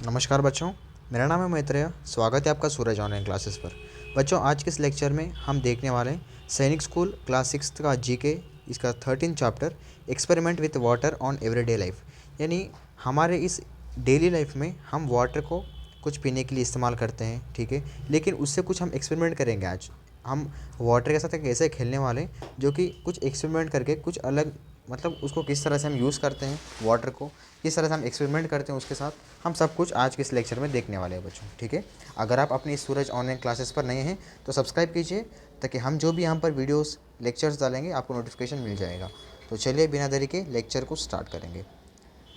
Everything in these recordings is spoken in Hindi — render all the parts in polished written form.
नमस्कार बच्चों, मेरा नाम है मैत्रेय। स्वागत है आपका सूरज ऑनलाइन क्लासेस पर। बच्चों, आज के इस लेक्चर में हम देखने वाले हैं सैनिक स्कूल क्लास 6 का जीके, इसका 13 chapter experiment with water on everyday life. यानी हमारे इस डेली लाइफ में हम वाटर को कुछ पीने के लिए इस्तेमाल करते हैं, ठीक है, लेकिन उससे कुछ हम एक्सपेरिमेंट करेंगे। आज हम वाटर के साथ एक ऐसे खेलने वाले हैं जो कि कुछ एक्सपेरिमेंट करके कुछ अलग, मतलब उसको किस तरह से हम यूज़ करते हैं, वाटर को किस तरह से हम एक्सपेरिमेंट करते हैं उसके साथ, हम सब कुछ आज के इस लेक्चर में देखने वाले हैं बच्चों, ठीक है। अगर आप अपनी इस सूरज ऑनलाइन क्लासेस पर नए हैं तो सब्सक्राइब कीजिए, ताकि हम जो भी यहाँ पर वीडियोस लेक्चर्स डालेंगे आपको नोटिफिकेशन मिल जाएगा। तो चलिए बिना देरी के लेक्चर को स्टार्ट करेंगे।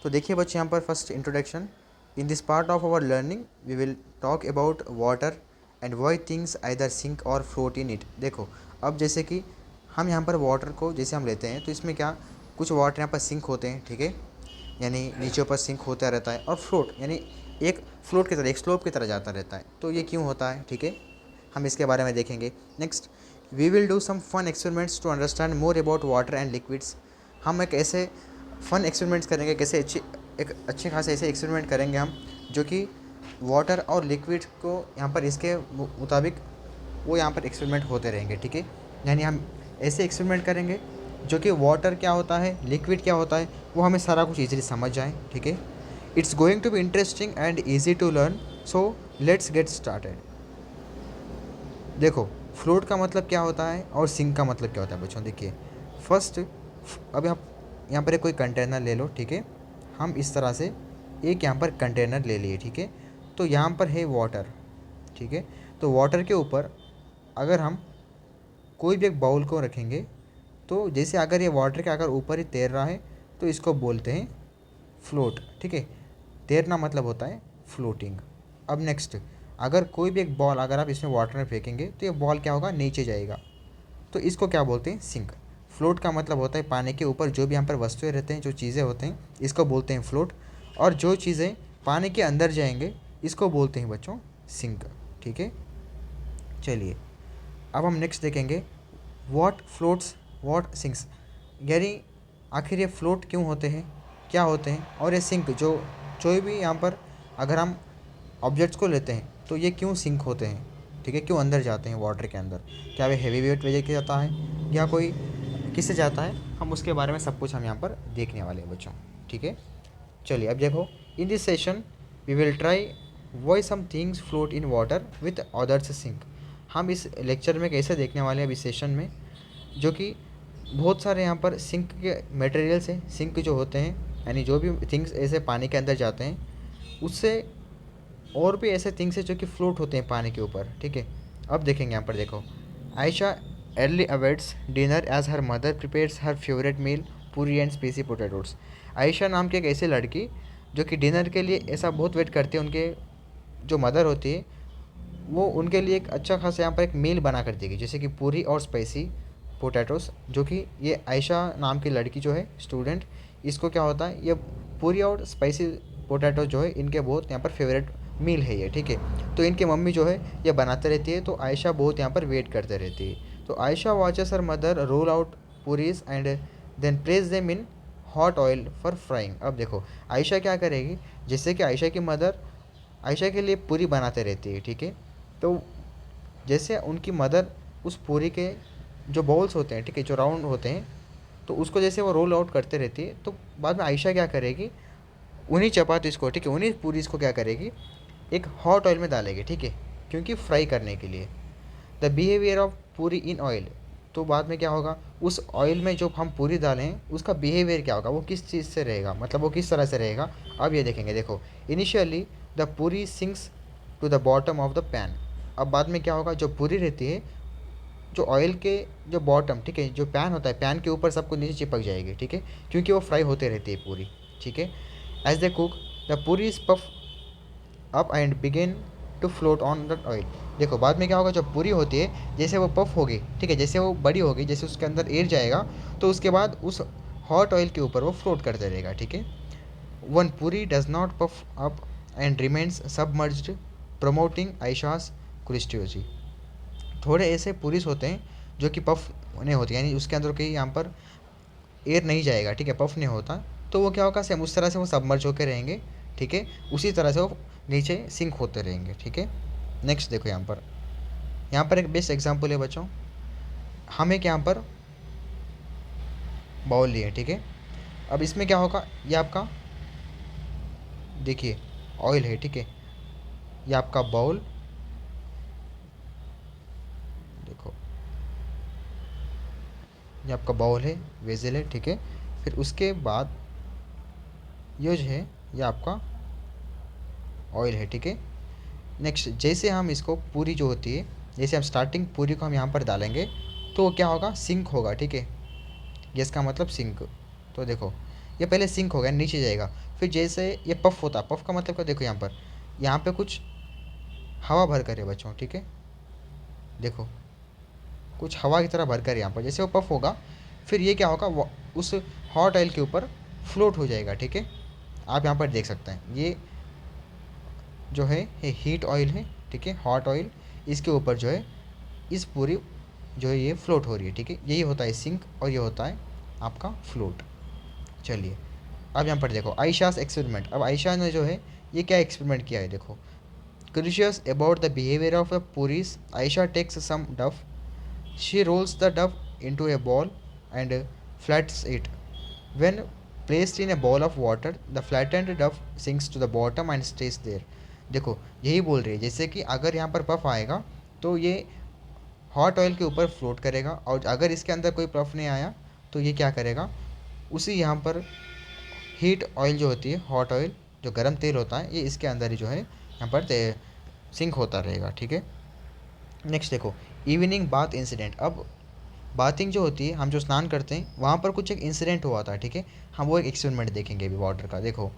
तो देखिए बच्चे, यहाँ पर first introduction. In this part of our learning we will talk about water and why things either sink और फ्लोट इन इट। देखो, अब जैसे कि हम यहाँ पर वाटर को जैसे हम लेते हैं तो इसमें क्या, कुछ वाटर यहाँ पर सिंक होते हैं, ठीक है, यानी नीचे ऊपर सिंक होता रहता है, और फ्लोट यानी एक फ्लोट की तरह, एक स्लोप की तरह जाता रहता है। तो ये क्यों होता है, ठीक है, हम इसके बारे में देखेंगे। Next, we will do some fun experiments to understand more about water and liquids. हम एक ऐसे फ़न एक्सपेरिमेंट्स करेंगे, कैसे एक अच्छे खासे ऐसे एक्सपेरिमेंट करेंगे हम, जो कि वाटर और लिक्विड को यहाँ पर इसके मुताबिक वो यहाँ पर एक्सपेरिमेंट होते रहेंगे, ठीक है। यानी हम ऐसे एक्सपेरिमेंट करेंगे जो कि वाटर क्या होता है, लिक्विड क्या होता है, वो हमें सारा कुछ ईजिली समझ जाए, ठीक है। It's going to be interesting and easy to learn, so let's get started. देखो, फ्लोट का मतलब क्या होता है और सिंक का मतलब क्या होता है बच्चों। देखिए फर्स्ट, अब आप यहाँ पर एक कोई कंटेनर ले लो, ठीक है। हम इस तरह से एक यहाँ पर कंटेनर ले लिए, ठीक है। तो यहाँ पर है वाटर, ठीक है। तो वाटर के ऊपर अगर हम कोई भी एक बाउल को रखेंगे, तो जैसे अगर ये वाटर के अगर ऊपर ही तैर रहा है तो इसको बोलते हैं फ्लोट, ठीक है। तैरना मतलब होता है फ्लोटिंग। अब नेक्स्ट, अगर कोई भी एक बॉल अगर आप इसमें वाटर में फेंकेंगे तो ये बॉल क्या होगा, नीचे जाएगा, तो इसको क्या बोलते हैं, सिंक। फ्लोट का मतलब होता है पानी के ऊपर जो भी यहाँ पर वस्तुएं रहते हैं, जो चीज़ें होते हैं, इसको बोलते हैं फ्लोट। और जो चीज़ें पानी के अंदर जाएंगे इसको बोलते हैं बच्चों सिंक, ठीक है। चलिए अब हम नेक्स्ट देखेंगे, व्हाट फ्लोट्स व्हाट सिंक्स। यानी आखिर ये फ्लोट क्यों होते हैं, क्या होते हैं, और ये सिंक जो भी यहाँ पर अगर हम ऑब्जेक्ट्स को लेते हैं तो ये क्यों सिंक होते हैं, ठीक है, क्यों अंदर जाते हैं वाटर के अंदर। क्या वे हेवी वेट वजह के जाता है या कोई किससे जाता है, हम उसके बारे में सब कुछ हम यहाँ पर देखने वाले हैं बच्चों, ठीक है। चलिए अब देखो, in this session we will try why some things float in water with others sink. हम इस लेक्चर में कैसे देखने वाले हैं अब इस सेशन में, जो कि बहुत सारे यहाँ पर सिंक के मटेरियल्स हैं, सिंक जो होते हैं, यानी जो भी थिंग्स ऐसे पानी के अंदर जाते हैं, उससे और भी ऐसे थिंग्स हैं जो कि फ्लोट होते हैं पानी के ऊपर, ठीक है। अब देखेंगे यहाँ पर, देखो, Ayesha early awaits dinner as her mother prepares her favourite meal puri and Spacey potatoes. Ayesha नाम की एक ऐसी लड़की जो कि डिनर के लिए ऐसा बहुत वेट करती है, उनके जो मदर होती है वो उनके लिए एक अच्छा खासा यहाँ पर एक मील बना कर देगी, जैसे कि पूरी और स्पाइसी पोटैटोस। जो कि ये आयशा नाम की लड़की जो है स्टूडेंट, इसको क्या होता है, ये पूरी और स्पाइसी पोटैटो जो है इनके बहुत यहाँ पर फेवरेट मील है ये, ठीक है। तो इनकी मम्मी जो है ये बनाते रहती है, तो आयशा बहुत यहाँ पर वेट करते रहती है। तो Ayesha watches her mother roll out puris and then places them in hot oil for frying. अब देखो आयशा क्या करेगी, जैसे कि आयशा की मदर आयशा के लिए पूरी बनाते रहती है, ठीक है। तो जैसे उनकी मदर उस पूरी के जो बॉल्स होते हैं, ठीक है, जो राउंड होते हैं, तो उसको जैसे वो रोल आउट करते रहती है, तो बाद में आयशा क्या करेगी, उन्हीं चपातीस को, ठीक है, उन्हीं पूरीज को क्या करेगी, एक हॉट ऑयल में डालेगी, ठीक है, क्योंकि फ्राई करने के लिए। द बिहेवियर ऑफ पूरी इन ऑयल, तो बाद में क्या होगा, उस ऑयल में जो हम पूरी डालें उसका बिहेवियर क्या होगा, वो किस चीज़ से रहेगा, मतलब वो किस तरह से रहेगा। अब ये देखेंगे, देखो, initially the puri sinks to the bottom of the pan. अब बाद में क्या होगा, जो पूरी रहती है, जो ऑयल के जो बॉटम, ठीक है, जो पैन होता है, पैन के ऊपर सबको नीचे चिपक जाएगी, ठीक है, क्योंकि वो फ्राई होते रहती है पूरी, ठीक है। As the cook the puri is puff up and begin to float on the oil. देखो बाद में क्या होगा, जब पूरी होती है जैसे वो पफ होगी, ठीक है, जैसे वो बड़ी होगी, जैसे उसके अंदर एयर जाएगा, तो उसके बाद उस हॉट ऑयल के ऊपर वो फ्लोट करते रहेगा, ठीक है। One puri does not puff up and remains submerged prompting Ayesha's curiosity. थोड़े ऐसे पूरीस होते हैं जो कि पफ नहीं होती, यानी उसके अंदर कहीं यहाँ पर एयर नहीं जाएगा, ठीक है, पफ नहीं होता, तो वो क्या होगा, सेम उस तरह से वो सबमर्ज होकर रहेंगे, ठीक है, उसी तरह से वो नीचे सिंक होते रहेंगे। ठीक है, नेक्स्ट देखो यहाँ पर एक बेस्ट एग्जांपल है बच्चों, हम एक यहाँ पर बाउल लिए, ठीक है। अब इसमें क्या होगा, ये आपका देखिए ऑयल है, ठीक है, ये आपका बाउल देखो, ये आपका बाउल है, वेजल है, ठीक है। फिर उसके बाद ये जो है ये आपका ऑयल है, ठीक है। नेक्स्ट जैसे हम इसको पूरी जो होती है, जैसे हम स्टार्टिंग पूरी को हम यहाँ पर डालेंगे तो वो क्या होगा, सिंक होगा, ठीक है। ये इसका मतलब सिंक। तो देखो ये पहले सिंक होगा, नीचे जाएगा, फिर जैसे ये पफ होता है, पफ का मतलब क्या, देखो यहाँ पे कुछ हवा भर कर है बच्चों, ठीक है। देखो कुछ हवा की तरह भर कर यहाँ पर, जैसे वो पफ होगा फिर ये क्या होगा, उस हॉट ऑयल के ऊपर फ्लोट हो जाएगा, ठीक है। आप यहाँ पर देख सकते हैं ये जो है ये हीट ऑयल है, ठीक है, हॉट ऑयल, इसके ऊपर जो है इस पूरी जो है ये फ्लोट हो रही है, ठीक है। यही होता है सिंक और ये होता है आपका फ्लोट। चलिए अब यहाँ पर देखो आयशास एक्सपेरिमेंट। अब आयशा ने जो है ये क्या एक्सपेरिमेंट किया है, देखो, curious about the behaviour of the puris, Ayesha takes some dough, she rolls the dough into a ball and flats it, when placed in a bowl of water the flattened duff sinks to the bottom and stays there। देखो यही बोल रही है, जैसे कि अगर यहाँ पर पफ आएगा तो ये हॉट ऑयल के ऊपर फ्लोट करेगा, और अगर इसके अंदर कोई पफ नहीं आया तो ये क्या करेगा, उसी यहाँ पर हीट ऑयल जो होती है, हॉट ऑयल जो गर्म तेल होता है, ये इसके अंदर ही जो है यहाँ पर सिंक होता रहेगा, ठीक है। नेक्स्ट देखो इवनिंग बाथ इंसिडेंट। अब बाथिंग जो होती है, हम जो स्नान करते हैं वहाँ पर कुछ एक इंसिडेंट हुआ था, ठीक है। हम वो एक एक्सपेरिमेंट देखेंगे अभी वाटर का, देखो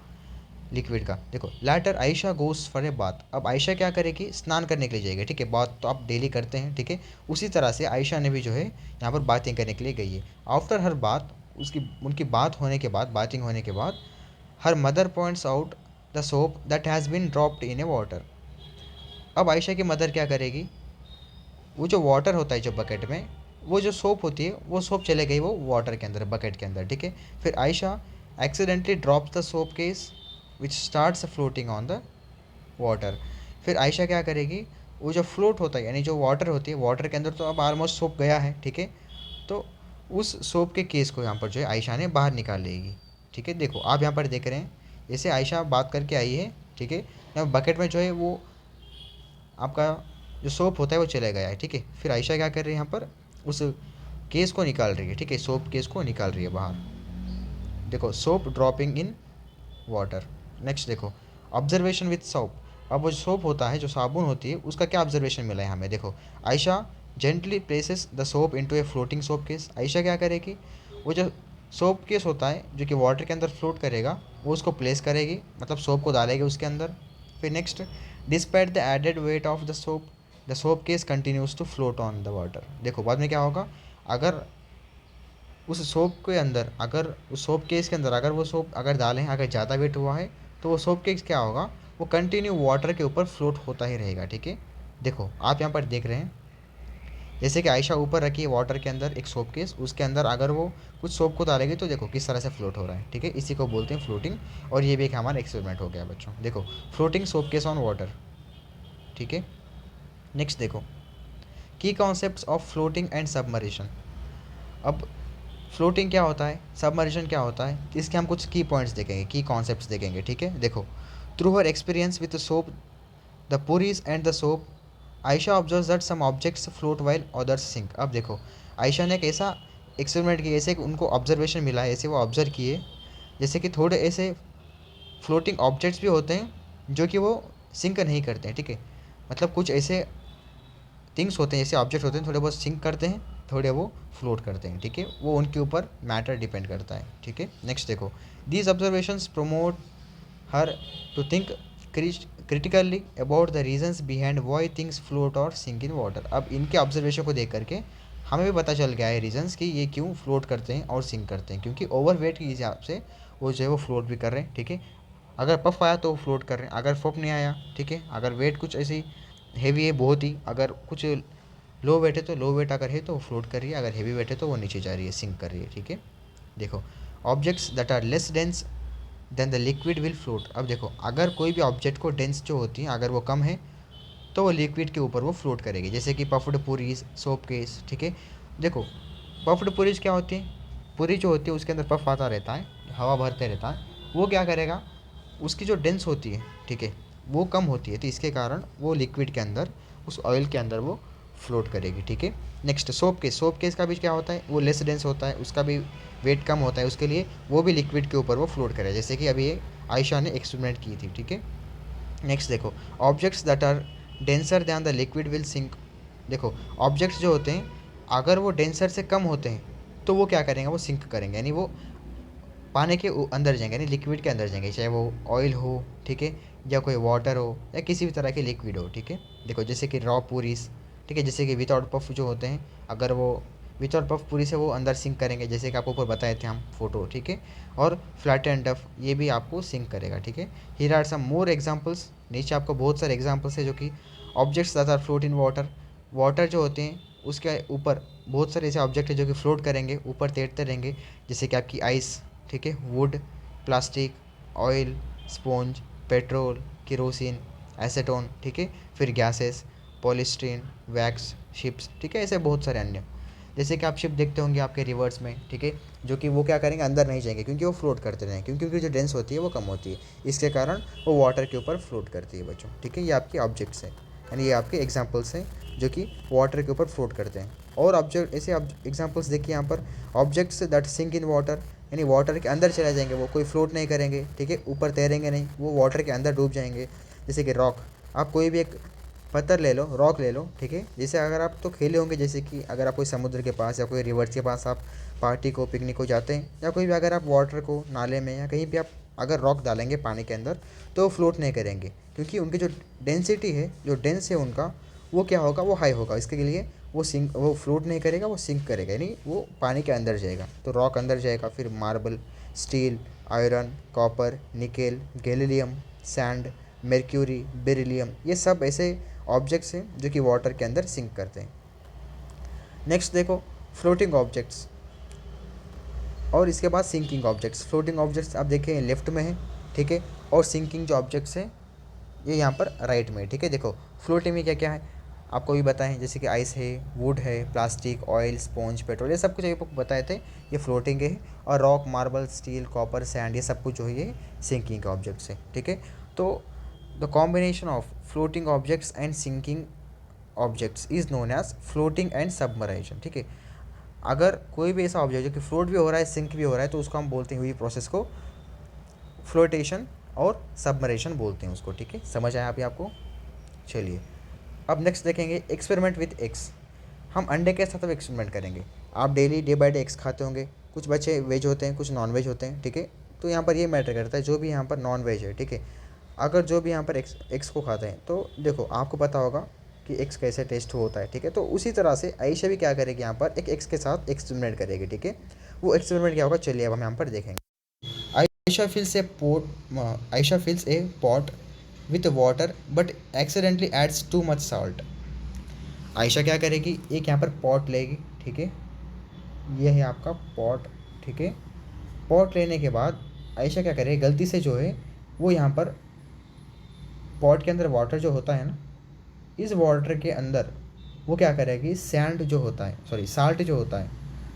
लिक्विड का। देखो later Ayesha goes for a bath. अब आयशा क्या करेगी, स्नान करने के लिए जाएगी, ठीक है। बात तो आप डेली करते हैं, ठीक है। उसी तरह से आयशा ने भी जो है यहाँ पर बाथिंग करने के लिए गई है। आफ्टर हर बात, उनकी बात होने के बाद, बाथिंग होने के बाद, her mother points out the soap that has been dropped in a water. अब आयशा की मदर क्या करेगी, वो जो वाटर होता है जो बकेट में, वो जो सोप होती है वो सोप चले गई वो वाटर के अंदर, बकेट के अंदर, ठीक है। फिर Ayesha accidentally drops the soap case which starts floating on the water. फिर आयशा क्या करेगी, वो जो फ्लोट होता है यानी जो वाटर होती है, वाटर के अंदर तो अब ऑलमोस्ट सोप गया है, ठीक है। तो उस सोप के केस को यहाँ पर जो है आयशा ने बाहर निकाल लेगी, ठीक है। देखो आप यहाँ पर देख रहे हैं जैसे आयशा बात करके आई है, ठीक है। यहाँ बकेट में जो है वो आपका जो सोप होता है वो चला गया है, ठीक है। फिर आयशा क्या कर रही है, यहाँ पर उस केस को निकाल रही है, ठीक है, सोप केस को निकाल रही है बाहर। देखो soap dropping in water. Next देखो ऑब्जर्वेशन विथ सोप। अब वो सोप होता है, जो साबुन होती है, उसका क्या ऑब्जर्वेशन मिला है हमें, देखो Ayesha gently places the soap into a floating soap case. Ayesha क्या करेगी, वो जो सोप केस होता है जो कि वाटर के अंदर फ्लोट करेगा, वो उसको प्लेस करेगी, मतलब सोप को डालेगी उसके अंदर। फिर next despite the added weight of the soap case continues to float on the water. देखो बाद में क्या होगा, अगर उस सोप के अंदर, अगर उस सोप केस के अंदर अगर वो सोप अगर डालें, अगर ज़्यादा वेट हुआ है तो वो सोप केस क्या होगा, वो कंटिन्यू वाटर के ऊपर फ्लोट होता ही रहेगा, ठीक है। देखो आप यहाँ पर देख रहे हैं जैसे कि आयशा ऊपर रखी है वाटर के अंदर एक सोप केस, उसके अंदर अगर वो कुछ सोप को डालेगी तो देखो किस तरह से फ्लोट हो रहा है, ठीक है। इसी को बोलते हैं फ्लोटिंग, और ये भी एक हमारा एक्सपेरिमेंट हो गया बच्चों। देखो floating soap case on water, ठीक है। नेक्स्ट देखो की कॉन्सेप्ट्स ऑफ फ्लोटिंग एंड सबमरीशन। अब फ्लोटिंग क्या होता है, सबमर्शन क्या होता है, इसके हम कुछ की पॉइंट्स देखेंगे, की कॉन्सेप्ट्स देखेंगे, ठीक है। देखो through her experience with soap the puris and the soap, Ayesha observe that some objects float while others sink. अब देखो आयशा ने एक ऐसा एक्सपेरिमेंट किया, ऐसे कि उनको ऑब्जर्वेशन मिला है, ऐसे वो ऑब्जर्व किए जैसे कि थोड़े ऐसे फ्लोटिंग ऑब्जेक्ट्स भी होते हैं जो कि वो सिंक नहीं करते हैं, ठीक है। मतलब कुछ ऐसे थिंग्स होते हैं, ऐसे ऑब्जेक्ट होते हैं, थोड़े बहुत सिंक करते हैं, थोड़े वो फ्लोट करते हैं, ठीक है। वो उनके ऊपर मैटर डिपेंड करता है, ठीक है। नेक्स्ट देखो these observations promote her to think critically about the reasons behind why things float or sink in water. अब इनके ऑब्जर्वेशन को देख करके हमें भी पता चल गया है रीजंस कि ये क्यों फ्लोट करते हैं और सिंक करते हैं, क्योंकि ओवर वेट के हिसाब से वो जो है वो फ्लोट भी कर रहे हैं, ठीक है। अगर पफ आया तो वो फ्लोट कर रहे हैं, अगर पफ नहीं आया, ठीक है, अगर वेट कुछ ऐसी हेवी है बहुत ही, अगर कुछ लो वेट है तो लो वेट अगर है तो वो फ्लोट कर रही है, अगर हेवी वेट है तो वो नीचे जा रही है, सिंक कर रही है, ठीक है। देखो objects that are less dense than the liquid will float. अब देखो, अगर कोई भी ऑब्जेक्ट को डेंस जो होती है अगर वो कम है तो वो लिक्विड के ऊपर वो फ्लोट करेगी, जैसे कि पफ्ड पूरीज, सोप केस, ठीक है। देखो, पफ्ड पूरीज क्या होती है, पूरी जो होती है उसके अंदर पफ आता रहता है, हवा भरते रहता है, वो क्या करेगा, उसकी जो डेंस होती है, ठीक है, वो कम होती है, तो इसके कारण वो लिक्विड के अंदर, उस ऑयल के अंदर वो फ्लोट करेगी, ठीक है। नेक्स्ट सोप केस का भी क्या होता है, वो लेस डेंस होता है, उसका भी वेट कम होता है, उसके लिए वो भी लिक्विड के ऊपर वो फ्लोट करेगा, जैसे कि अभी ये आयशा ने एक्सपेरिमेंट की थी, ठीक है। नेक्स्ट देखो, objects that are denser than the liquid will sink. देखो, ऑब्जेक्ट्स जो होते हैं अगर वो डेंसर से कम होते हैं तो वो क्या करेंगे, वो सिंक करेंगे, यानी वो पानी के अंदर जाएंगे, यानी लिक्विड के अंदर जाएंगे, चाहे वो ऑयल हो, ठीक है, या कोई वाटर हो, या किसी भी तरह के लिक्विड हो, ठीक है। देखो, जैसे कि रॉ पूरीज, ठीक है, जैसे कि विदाउट पफ जो होते हैं, अगर वो विदाउट पफ पूरी से वो अंदर सिंक करेंगे, जैसे कि आपको ऊपर बताए थे हम फोटो, ठीक है। और फ्लैट एंड डफ ये भी आपको सिंक करेगा, ठीक है। Here are some more examples, नीचे आपको बहुत सारे एग्जाम्पल्स है जो कि objects that are float in water, water जो होते हैं उसके ऊपर बहुत सारे ऐसे ऑब्जेक्ट है जो कि फ्लोट करेंगे, ऊपर तैरते रहेंगे, जैसे कि आपकी आइस, ठीक है, would, plastic, oil, sponge, petrol, kerosene, acetone, ठीक है, फिर गैसेस, पॉलीस्टीरीन, वैक्स, शिप्स, ठीक है, ऐसे बहुत सारे अन्य, जैसे कि आप शिप देखते होंगे आपके रिवर्स में, ठीक है, जो कि वो क्या करेंगे, अंदर नहीं जाएंगे क्योंकि वो फ्लोट करते रहेंगे, क्योंकि उनकी जो डेंस होती है वो कम होती है, इसके कारण वो वाटर के ऊपर फ्लोट करती है बच्चों, ठीक है। ये आपके ऑब्जेक्ट्स हैं, यानी ये आपके एग्जाम्पल्स हैं जो कि वाटर के ऊपर फ्लोट करते हैं। और ऑब्जेक्ट ऐसे एग्जाम्पल्स देखिए यहाँ पर, objects that sink in water, यानी वाटर के अंदर चले जाएंगे, वो कोई फ्लोट नहीं करेंगे, ठीक है, ऊपर तैरेंगे नहीं, वो वाटर के अंदर डूब जाएंगे, जैसे कि रॉक। आप कोई भी एक पत्थर ले लो, रॉक ले लो, ठीक है, जैसे अगर आप तो खेले होंगे, जैसे कि अगर आप कोई समुद्र के पास या कोई रिवर्स के पास आप पार्टी को, पिकनिक को जाते हैं, या कोई भी अगर आप वाटर को, नाले में या कहीं भी आप अगर रॉक डालेंगे पानी के अंदर तो वो फ्लोट नहीं करेंगे, क्योंकि उनकी जो डेंसिटी है, जो डेंस है उनका, वो क्या होगा, वो हाई होगा, इसके लिए वो फ्लोट नहीं करेगा, वो सिंक करेगा, यानी वो पानी के अंदर जाएगा, तो रॉक अंदर जाएगा, फिर marble, steel, iron, copper, nickel, गैलीलियम, sand, mercury, beryllium, ये सब ऐसे ऑब्जेक्ट्स हैं जो कि वाटर के अंदर सिंक करते हैं। नेक्स्ट देखो, फ्लोटिंग ऑब्जेक्ट्स, और इसके बाद सिंकिंग ऑब्जेक्ट्स। फ्लोटिंग ऑब्जेक्ट्स आप देखें लेफ्ट में है, ठीक है, और सिंकिंग जो ऑब्जेक्ट्स हैं ये यहाँ पर राइट में है, ठीक है। देखो, फ्लोटिंग में क्या क्या है आपको भी बताएं, जैसे कि आइस है, वुड है, प्लास्टिक, ऑयल, स्पॉन्ज, पेट्रोल, ये सब कुछ आपको बताए थे, ये फ्लोटिंग है। और rock, marble, steel, copper, sand, ये सब कुछ जो है ये सिंकिंग के ऑब्जेक्ट्स है, ठीक है। तो the combination of floating objects and sinking objects is known as floating and submarisation, ठीक है। अगर कोई भी ऐसा ऑब्जेक्ट जो कि फ्लोट भी हो रहा है, सिंक भी हो रहा है, तो उसको हम बोलते हैं, हुई प्रोसेस को फ्लोटेशन और सबमरेशन बोलते हैं उसको, ठीक है। समझ आया अभी आपको? चलिए, अब नेक्स्ट देखेंगे एक्सपेरिमेंट विथ एग्स। हम अंडे के साथ अब एक्सपेरिमेंट करेंगे। आप daily day by day eggs खाते होंगे, कुछ बच्चे वेज होते हैं, कुछ नॉन वेज होते हैं, ठीक है। तो यहाँ पर ये मैटर करता है, जो भी यहाँ पर नॉन वेज है, ठीक है, अगर जो भी यहाँ पर एक्स को खाते हैं, तो देखो आपको पता होगा कि एक्स कैसे टेस्ट होता है, ठीक है। तो उसी तरह से आयशा भी क्या करेगी, यहाँ पर एक एक्स के साथ एक्सपेरिमेंट करेगी, ठीक है। वो एक्सपेरिमेंट क्या होगा, चलिए अब हम यहाँ पर देखेंगे। Ayesha fills a pot Ayesha fills a pot with water but accidentally adds too much salt. Ayesha क्या करेगी, एक यहाँ पर पॉट लेगी, ठीक है, ये है आपका पॉट, ठीक है। पॉट लेने के बाद आयशा क्या करेगी, गलती से जो है वो यहाँ पर पॉट के अंदर वाटर जो होता है ना, इस वाटर के अंदर वो क्या करेगी, सैंड जो होता है, सॉरी साल्ट जो होता है,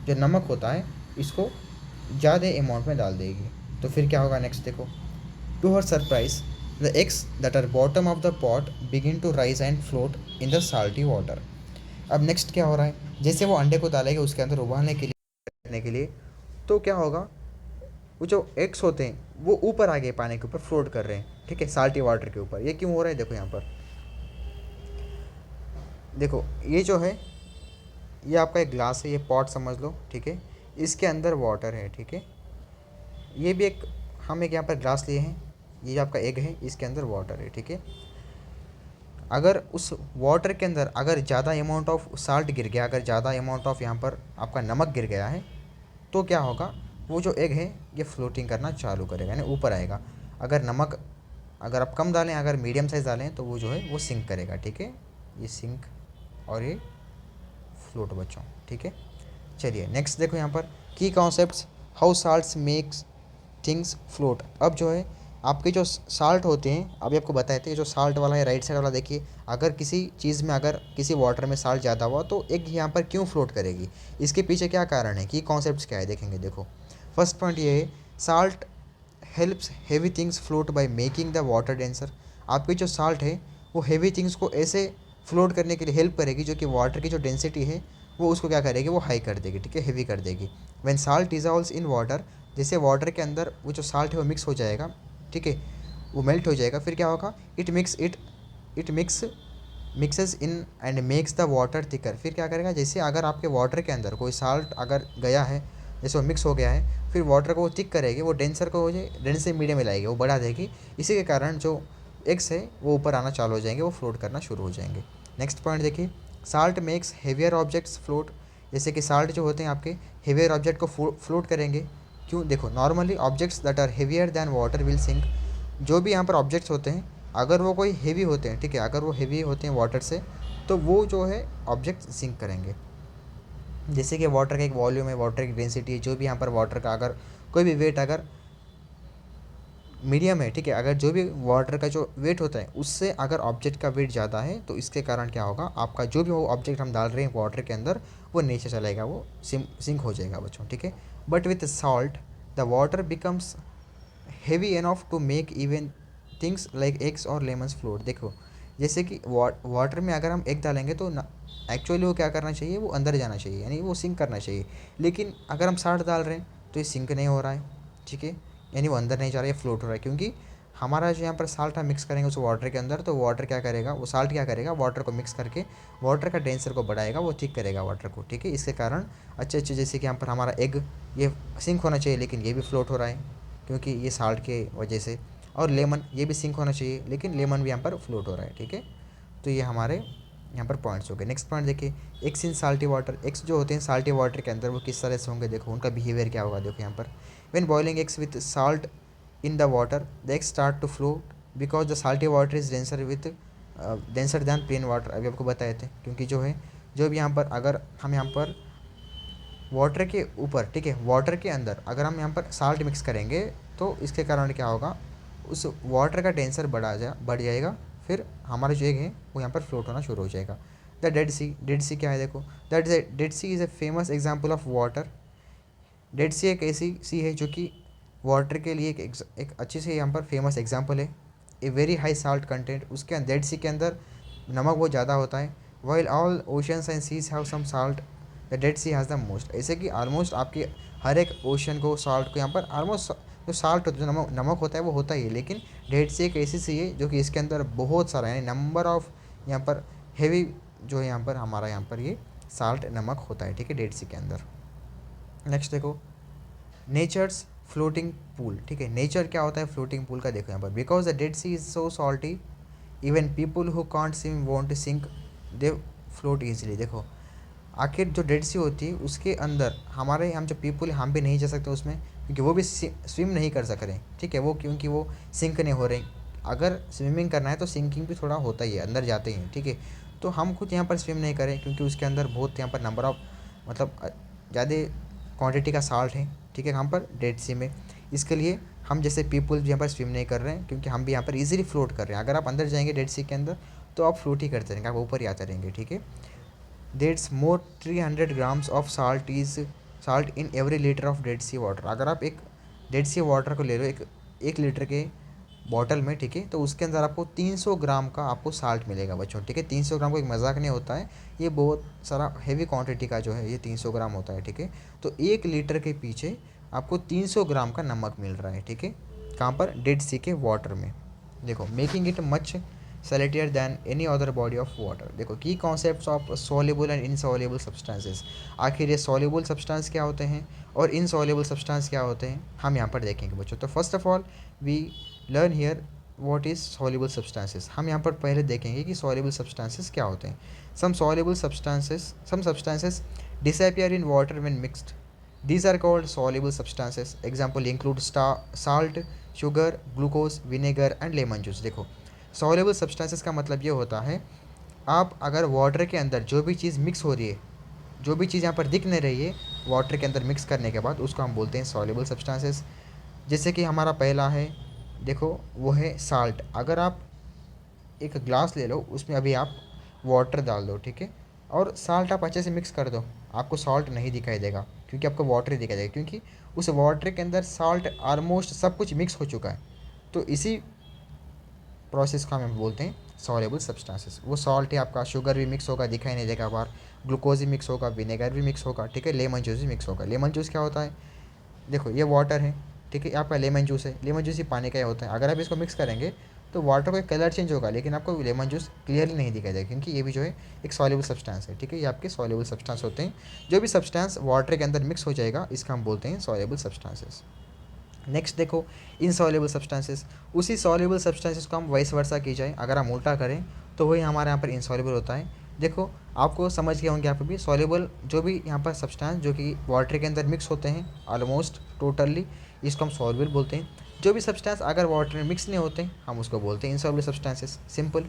जो नमक होता है, इसको ज़्यादा अमाउंट में डाल देगी। तो फिर क्या होगा, नेक्स्ट देखो, to her surprise the eggs that are bottom of the pot begin to rise and float in the salty water. अब नेक्स्ट क्या हो रहा है, जैसे वो अंडे को डालेंगे उसके अंदर उबालने के लिए, रखने के लिए, तो क्या होगा, वो जो एग्स होते हैं वो ऊपर आ गए, पानी के ऊपर फ्लोट कर रहे हैं, ठीक है, साल्टी वाटर के ऊपर। ये क्यों हो रहा है, देखो यहाँ पर, देखो ये जो है, ये आपका एक ग्लास है, ये पॉट समझ लो, ठीक है, इसके अंदर वाटर है, ठीक है। ये भी एक, हम एक यहाँ पर ग्लास लिए हैं, ये आपका एग है, इसके अंदर वाटर है, ठीक है। अगर उस वाटर के अंदर अगर ज़्यादा अमाउंट ऑफ साल्ट गिर गया, अगर ज़्यादा अमाउंट ऑफ यहाँ पर आपका नमक गिर गया है, तो क्या होगा, वो जो एग है ये फ्लोटिंग करना चालू करेगा, यानी ऊपर आएगा। अगर नमक अगर आप कम डालें, अगर मीडियम साइज़ डालें, तो वो जो है वो सिंक करेगा, ठीक है, ये सिंक और ये फ्लोट बच्चों, ठीक है। चलिए नेक्स्ट देखो यहाँ पर की concepts, how salts makes things float. अब जो है आपके जो साल्ट होते हैं, अभी आपको बताए थे, जो साल्ट वाला है राइट साइड वाला, देखिए अगर किसी चीज़ में, अगर किसी वाटर में साल्ट ज़्यादा हुआ तो एक यहाँ पर क्यों फ्लोट करेगी, इसके पीछे क्या कारण है, कि कॉन्सेप्ट क्या है, देखेंगे। देखो फर्स्ट पॉइंट ये है, salt helps heavy things float by making the water denser. आपकी जो साल्ट है वो हेवी थिंग्स को ऐसे फ्लोट करने के लिए हेल्प करेगी, जो कि वाटर की जो डेंसिटी है वो उसको क्या करेगी, वो हाई कर देगी, ठीक है, हेवी कर देगी। When salt dissolves in water, जैसे वाटर के अंदर वो जो साल्ट है वो मिक्स हो जाएगा, ठीक है, वो मेल्ट हो जाएगा, फिर क्या होगा, it mixes in and makes the water thicker. फिर क्या करेगा, जैसे अगर आपके वाटर के अंदर कोई साल्ट अगर गया है, जैसे वो मिक्स हो गया है, फिर वाटर को वो थिक करेगी, वो डेंसर को डेंसर मीडियम में लाएगी, वो बढ़ा देगी। इसी के कारण जो एग्स है वो ऊपर आना चालू हो जाएंगे, वो फ्लोट करना शुरू हो जाएंगे। नेक्स्ट पॉइंट देखिए, salt makes heavier objects float. जैसे कि साल्ट जो होते हैं आपके हेवियर ऑब्जेक्ट को फ्लोट करेंगे। क्यों, देखो normally objects that are heavier than water will sink. जो भी यहाँ पर ऑब्जेक्ट्स होते हैं, अगर वो कोई हेवी होते हैं, ठीक है, अगर वो हेवी होते हैं वाटर से, तो वो जो है ऑब्जेक्ट सिंक करेंगे। जैसे कि वाटर का एक वॉल्यूम है, वाटर की डेंसिटी है, जो भी यहाँ पर वाटर का अगर कोई भी वेट अगर मीडियम है, ठीक है, अगर जो भी वाटर का जो वेट होता है उससे अगर ऑब्जेक्ट का वेट ज़्यादा है, तो इसके कारण क्या होगा, आपका जो भी वो ऑब्जेक्ट हम डाल रहे हैं वाटर के अंदर वो नीचे चलेगा, वो सिंक हो जाएगा बच्चों, ठीक है। But with salt the water becomes heavy enough to make even things like eggs or lemons float. देखो जैसे कि वाटर में अगर हम एग डालेंगे तो एक्चुअली वो क्या करना चाहिए, वो अंदर जाना चाहिए, यानी वो सिंक करना चाहिए। लेकिन अगर हम साल्ट डाल रहे हैं तो ये सिंक नहीं हो रहा है, ठीक है, यानी वो अंदर नहीं जा रहा है, फ्लोट हो रहा है, क्योंकि हमारा जो यहाँ पर साल्ट हम मिक्स करेंगे उस वाटर के अंदर, तो वाटर क्या करेगा, वो साल्ट क्या करेगा, वाटर को मिक्स करके वाटर का डेंसर को बढ़ाएगा, वो थिक करेगा वाटर को, ठीक है। इसके कारण अच्छे अच्छे, जैसे कि यहाँ पर हमारा एग ये सिंक होना चाहिए, लेकिन ये भी फ्लोट हो रहा है क्योंकि ये साल्ट के वजह से। और लेमन ये भी सिंक होना चाहिए, लेकिन लेमन भी यहाँ पर फ्लोट हो रहा है, ठीक है। तो ये हमारे यहाँ पर पॉइंट्स हो गए। नेक्स्ट पॉइंट देखिए, एक्स इन साल्टी वाटर। एक्स जो होते हैं साल्टी वाटर के अंदर वो किस तरह से होंगे, देखो उनका बिहेवियर क्या होगा। देखो यहाँ पर when boiling eggs with salt in the water the eggs start to float because the salty water is denser with denser than plain water. अभी आपको बताए थे, क्योंकि जो है जो भी यहाँ पर अगर हम यहाँ पर वाटर के ऊपर, ठीक है, वाटर के अंदर अगर हम यहाँ पर साल्ट मिक्स करेंगे तो इसके कारण क्या होगा, उस वाटर का टेंसर बढ़ जाएगा, फिर हमारा जो एग है वो यहाँ पर फ्लोट होना शुरू हो जाएगा। The dead sea, dead sea क्या है, देखो that dead sea is a famous example of water. Dead sea एक ऐसी सी है जो कि वाटर के लिए एक अच्छी सी यहाँ पर फेमस एग्जाम्पल है। A very high salt content, उसके डेड सी के अंदर नमक बहुत ज़्यादा होता है। While all oceans and seas have some salt, the dead Sea has the most. ऐसे कि ऑलमोस्ट आपके हर एक ओशन को, साल्ट को यहाँ पर ऑलमोस्ट जो साल्ट होता है, जो नमक नमक होता है वो होता ही है, लेकिन डेड सी एक ऐसी सी है जो कि इसके अंदर बहुत सारा, यानी नंबर ऑफ यहाँ पर हेवी जो है यहाँ पर हमारा यहाँ पर ये साल्ट नमक होता है, ठीक है, डेड सी के अंदर। नेक्स्ट देखो, नेचर्स फ्लोटिंग पूल, ठीक है, नेचर क्या होता है फ्लोटिंग पूल का, देखो यहाँ पर because the dead C is so salty even people who can't swim won't to sink they float easily. देखो आखिर जो डेड सी होती है उसके अंदर हमारे, हम जो पीपल हम भी नहीं जा सकते उसमें, क्योंकि वो भी स्विम नहीं कर सक रहे, ठीक है, वो क्योंकि वो सिंक नहीं हो रहे। अगर स्विमिंग करना है तो सिंकिंग भी थोड़ा होता ही है, अंदर जाते ही हैं, ठीक है। तो हम खुद यहाँ पर स्विम नहीं करें क्योंकि उसके अंदर बहुत यहाँ पर नंबर ऑफ मतलब ज़्यादा क्वांटिटी का साल्ट है, ठीक है, यहाँ पर डेड सी में। इसके लिए हम जैसे पीपल यहाँ पर स्विम नहीं कर रहे हैं, क्योंकि हम भी यहाँ पर इजीली फ्लोट कर रहे हैं। अगर आप अंदर जाएंगे डेड सी के अंदर तो आप फ्लोट ही करते रहेंगे, आप ऊपर ही आते रहेंगे, ठीक है। That's more 300 grams of salt in every litre of Dead Sea water. अगर आप एक डेड सी वाटर को ले लो एक लीटर के बॉटल में, ठीक है, तो उसके अंदर आपको 300 ग्राम का आपको साल्ट मिलेगा बच्चों, ठीक है। 300 ग्राम को एक मजाक नहीं होता है, ये बहुत सारा हेवी क्वांटिटी का जो है ये 300 ग्राम होता है, ठीक है। तो एक लीटर के पीछे आपको 300 ग्राम का नमक मिल रहा है, ठीक है, कहाँ पर, डेड सी के वाटर में। देखो making it much saltier than any other body of water. देखो की concepts of soluble and insoluble substances. आखिर ये सॉल्युबल सब्सटेंस क्या होते हैं और इनसॉल्युबल सब्सटेंस क्या होते हैं, हम यहाँ पर देखेंगे बच्चों। तो first of all we learn here what is soluble substances. हम यहाँ पर पहले देखेंगे कि सॉल्युबल सब्सटेंसेस क्या होते हैं। Some substances disappear in water when mixed, these are called soluble substances. Example include salt, sugar, glucose, vinegar and lemon juice। देखो soluble substances का मतलब ये होता है, आप अगर वाटर के अंदर जो भी चीज़ मिक्स हो रही है, जो भी चीज़ यहाँ पर दिख नहीं रही है वाटर के अंदर मिक्स करने के बाद, उसको हम बोलते हैं soluble substances। जैसे कि हमारा पहला है, देखो वो है साल्ट। अगर आप एक ग्लास ले लो, उसमें अभी आप वाटर डाल दो, ठीक है, और साल्ट आप अच्छे से मिक्स कर दो, आपको सॉल्ट नहीं दिखाई देगा क्योंकि आपको वाटर ही दिखाई देगा, क्योंकि उस वाटर के अंदर साल्ट ऑलमोस्ट सब कुछ मिक्स हो चुका है। तो इसी प्रोसेस का हम बोलते हैं सॉल्युबल सब्सटेंसेस। वो सॉल्ट है आपका, शुगर भी मिक्स होगा, दिखाई नहीं देगा बाहर, ग्लूकोज भी मिक्स होगा, विनेगर भी मिक्स होगा, ठीक है, लेमन जूस भी मिक्स होगा। लेमन जूस क्या होता है, देखो ये वाटर है, ठीक है, आपका लेमन जूस है, लेमन जूस ही पानी का ही होता है। अगर आप इसको मिक्स करेंगे तो वाटर का कलर चेंज होगा, लेकिन आपको लेमन जूस क्लियरली नहीं दिखाई देगा, क्योंकि ये भी जो है एक सॉल्युबल सब्सटेंस है, ठीक है। ये आपके सॉल्युबल सब्सटेंस होते हैं। जो भी सब्सटेंस वाटर के अंदर मिक्स हो जाएगा, इसका हम बोलते हैं सॉल्युबल सब्सटेंसेस। नेक्स्ट देखो इनसॉल्युबल सब्सटेंसेस। उसी सॉल्युबल सब्सटेंसेस को हम वाइस वर्सा की जाए, अगर हम उल्टा करें तो वही हमारे यहाँ पर इनसॉल्युबल होता है। देखो आपको समझ गए होंगे यहाँ पर भी, सॉल्युबल जो भी यहाँ पर सब्सटेंस जो कि वाटर के अंदर मिक्स होते हैं ऑलमोस्ट टोटली, इसको हम सॉल्युबल बोलते हैं। जो भी सब्सटेंस अगर वाटर में मिक्स नहीं होते हम उसको बोलते हैं इनसॉल्युबल सब्सटेंसेस। सिंपल।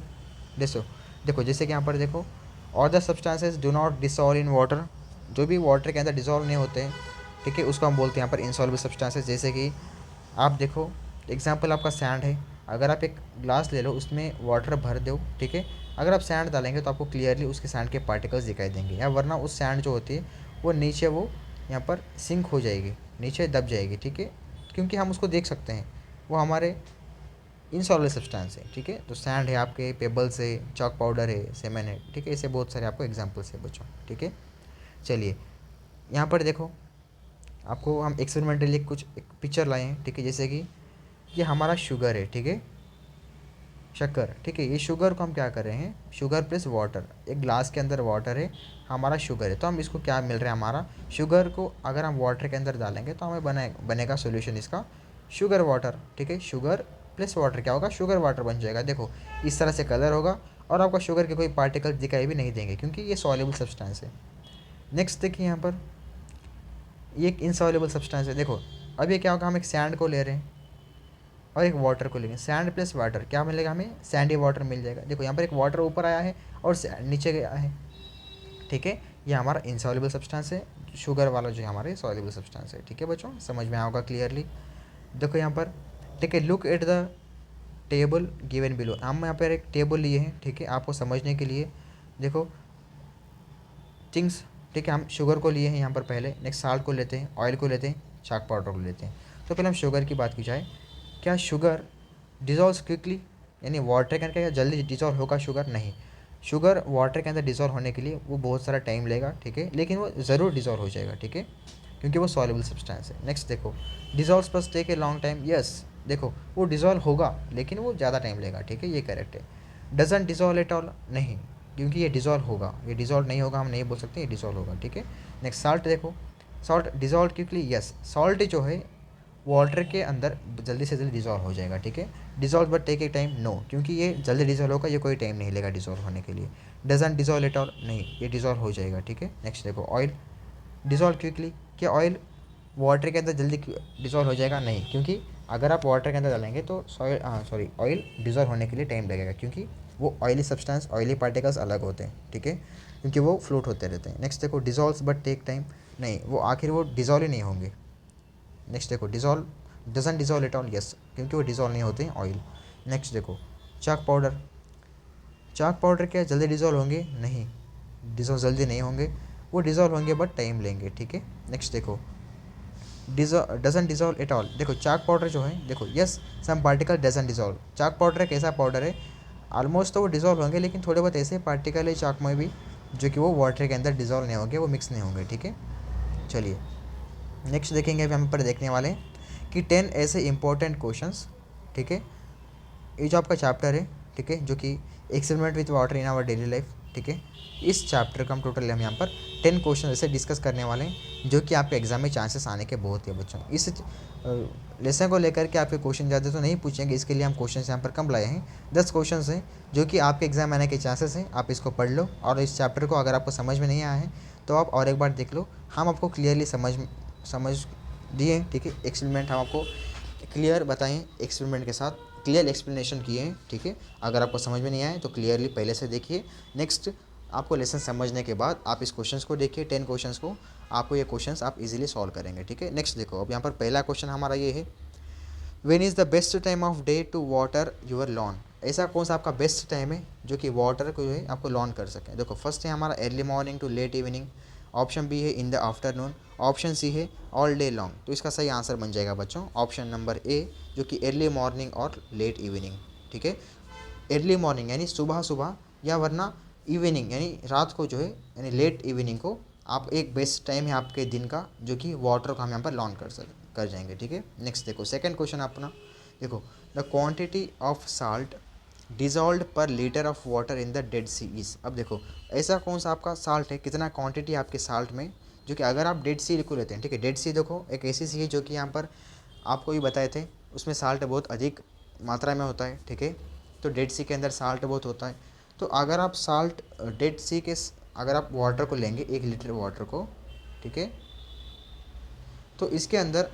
देखो देखो जैसे कि यहाँ पर देखो, और the substances do not dissolve in water. जो भी वाटर के अंदर डिसॉल्व नहीं होते हैं, ठीक है, उसको हम बोलते हैं यहाँ पर इनसॉल्युबल सब्सटेंसेस। जैसे कि आप देखो एग्जाम्पल आपका सैंड है, अगर आप एक ग्लास ले लो, उसमें वाटर भर दो, ठीक है, अगर आप सैंड डालेंगे तो आपको क्लियरली उसके सैंड के पार्टिकल्स दिखाई देंगे, या वरना उस सैंड जो होती है वो नीचे वो यहाँ पर सिंक हो जाएगी, नीचे दब जाएगी, ठीक है, क्योंकि हम उसको देख सकते हैं, वो हमारे इनसॉल्युबल सब्सटेंस है, ठीक है। तो सैंड है आपके, पेबल्स है, चॉक पाउडर है, सेमेन है, ठीक है, ऐसे बहुत सारे आपको एग्जाम्पल्स है बच्चों, ठीक है। चलिए यहाँ पर देखो, आपको हम एक्सपेरिमेंटली कुछ एक पिक्चर लाए हैं, ठीक है, जैसे कि ये हमारा शुगर है, ठीक है, शक्कर, ठीक है, ये शुगर को हम क्या कर रहे हैं, शुगर प्लस वाटर, एक ग्लास के अंदर वाटर है, हमारा शुगर है, तो हम इसको क्या मिल रहा है, हमारा शुगर को अगर हम वाटर के अंदर डालेंगे तो हमें बनेगा सोल्यूशन इसका शुगर वाटर, ठीक है। शुगर प्लस वाटर क्या होगा, शुगर वाटर बन जाएगा। देखो इस तरह से कलर होगा, और आपका शुगर के कोई पार्टिकल दिखाई भी नहीं देंगे, क्योंकि ये सॉल्युबल सब्सटेंस है। नेक्स्ट देखिए यहाँ पर, ये एक इनसॉल्युबल सब्सटेंस है। देखो अब ये क्या होगा, हम एक सैंड को ले रहे हैं और एक वाटर को लेंगे, सैंड प्लस वाटर क्या मिलेगा हमें, सैंडी वाटर मिल जाएगा। देखो यहाँ पर एक वाटर ऊपर आया है और सैंड नीचे गया है, ठीक है, ये हमारा इनसॉल्युबल सब्सटेंस है। शुगर वाला जो हमारे सॉल्युबल सब्सटेंस है, ठीक है बच्चों, समझ में आएगा क्लियरली। देखो यहाँ पर, ठीक है, look at the table given below. हम यहाँ पर एक टेबल लिए हैं, ठीक है, आपको समझने के लिए। देखो थिंग्स, ठीक है, हम शुगर को लिए हैं यहाँ पर पहले, नेक्स्ट साल्ट को लेते हैं, ऑयल को लेते हैं, चाक पाउडर को लेते हैं। तो पहले हम शुगर की बात की जाए, क्या शुगर डिज़ोल्व क्विकली, यानी वाटर के अंदर क्या जल्दी डिज़ोल्व होगा शुगर, नहीं। शुगर वाटर के अंदर डिज़ोल्व होने के लिए वो बहुत सारा टाइम लेगा, ठीक है, लेकिन वो ज़रूर डिज़ोल्व हो जाएगा, ठीक है, क्योंकि वो सॉल्युबल सब्सटेंस है। नेक्स्ट देखो, dissolve plus take a long time, yes, देखो वो डिज़ोल्व होगा लेकिन वो ज़्यादा टाइम लेगा, ठीक है, ये करेक्ट है। डजंट डिज़ोल्व एट ऑल, नहीं, क्योंकि ये डिज़ोल्व होगा, ये डिज़ोल्व नहीं होगा हम नहीं बोल सकते, ये डिज़ोल्व होगा, ठीक है। नेक्स्ट साल्ट देखो, salt dissolve quickly, yes, salt जो है वाटर के अंदर जल्दी से जल्दी डिज़ोल्व हो जाएगा, ठीक है। Dissolve but take a time, no, क्योंकि ये जल्दी डिज़ोल्व होगा, ये कोई टाइम नहीं लेगा डिज़ोल्व होने के लिए। डजंट डिज़ोल्व एट ऑल, नहीं, ये डिज़ोल्व हो जाएगा, ठीक है। नेक्स्ट देखो ऑयल, डिज़ोल्व क्विकली, क्या ऑयल वाटर के अंदर जल्दी डिज़ोल्व हो जाएगा, नहीं, क्योंकि अगर आप वाटर के अंदर डालेंगे तो ऑयल डिज़ोल्व होने के लिए टाइम लगेगा, क्योंकि वो ऑयली सब्सटेंस, ऑयली पार्टिकल्स अलग होते हैं, ठीक है, क्योंकि वो फ्लोट होते रहते हैं। नेक्स्ट देखो डिज़ोल्व बट टेक टाइम, नहीं, वो आखिर वो डिज़ोल्व ही नहीं होंगे। नेक्स्ट देखो dissolve doesn't dissolve at all, yes, क्योंकि वो डिज़ोल्व नहीं होते हैं ऑयल। नेक्स्ट देखो चाक पाउडर, चाक पाउडर क्या जल्दी डिज़ोल्व होंगे, नहीं, डिज़ोल्व जल्दी नहीं होंगे, वो डिज़ोल्व होंगे बट टाइम लेंगे, ठीक है। नेक्स्ट देखो डजंट डिज़ोल्व एट ऑल, देखो चाक पाउडर जो है, देखो yes some particle doesn't dissolve, chalk powder एक ऐसा पाउडर है ऑलमोस्ट तो वो डिज़ोल्व होंगे, लेकिन थोड़े बहुत ऐसे पार्टिकल है चाक में भी जो कि वो वाटर के अंदर डिज़ोल्व नहीं होंगे, वो मिक्स नहीं होंगे, ठीक है। चलिए नेक्स्ट देखेंगे, अभी हम पर देखने वाले हैं कि 10 ऐसे इंपॉर्टेंट क्वेश्चंस, ठीक है, ये जो आपका चैप्टर है, ठीक है, जो कि experiment with water in our daily life, ठीक है, इस चैप्टर का हम टोटल हम यहाँ पर 10 क्वेश्चन ऐसे डिस्कस करने वाले हैं जो कि आपके एग्जाम में चांसेस आने के बहुत ही बच्चों। इस लेसन को लेकर के आपके क्वेश्चन ज़्यादा तो नहीं पूछेंगे, इसके लिए हम क्वेश्चन यहाँ पर कम लाए हैं, 10 क्वेश्चन हैं जो कि आपके एग्जाम आने के चांसेस हैं। आप इसको पढ़ लो, और इस चैप्टर को अगर आपको समझ में नहीं आया है तो आप और एक बार देख लो, हम आपको क्लियरली समझ दिए, ठीक है, एक्सपेरिमेंट हम आपको क्लियर बताएं, एक्सपेरिमेंट के साथ क्लियर एक्सप्लेनेशन किए हैं, ठीक है। अगर आपको समझ में नहीं आए तो क्लियरली पहले से देखिए। नेक्स्ट आपको लेसन समझने के बाद आप इस क्वेश्चंस को देखिए, 10 क्वेश्चंस को, आपको ये क्वेश्चंस आप इजीली सॉल्व करेंगे, ठीक है। नेक्स्ट देखो, अब यहाँ पर पहला क्वेश्चन हमारा ये है when is the best time of day to water your lawn, ऐसा कौन सा आपका बेस्ट टाइम है जो कि वाटर को जो है आपको लॉन कर सके। देखो फर्स्ट है हमारा early morning to late evening, option B है in the afternoon, option C है ऑल डे लॉन्ग। तो इसका सही आंसर बन जाएगा बच्चों ऑप्शन नंबर ए, जो कि अर्ली मॉर्निंग और लेट इवनिंग। ठीक है, अर्ली मॉर्निंग यानी सुबह सुबह, या वरना इवनिंग यानी रात को जो है, यानी लेट इवनिंग को आप एक बेस्ट टाइम है आपके दिन का जो कि वाटर को हम यहाँ पर लॉन कर जाएंगे। ठीक है, नेक्स्ट देखो सेकंड क्वेश्चन अपना, देखो the quantity of salt dissolve per litre of water in the dead C is. अब देखो ऐसा कौन सा आपका साल्ट है, कितना क्वांटिटी आपके साल्ट में, जो कि अगर आप डेड सी को लेते हैं, ठीक है, डेड सी देखो एक ऐसी सी है जो कि यहाँ पर आपको भी बताए थे, उसमें साल्ट बहुत अधिक मात्रा में होता है। ठीक है, तो डेड सी के अंदर साल्ट बहुत होता है। तो अगर आप साल्ट डेड सी के अगर आप वाटर को लेंगे 1 लीटर वाटर को, ठीक है, तो इसके अंदर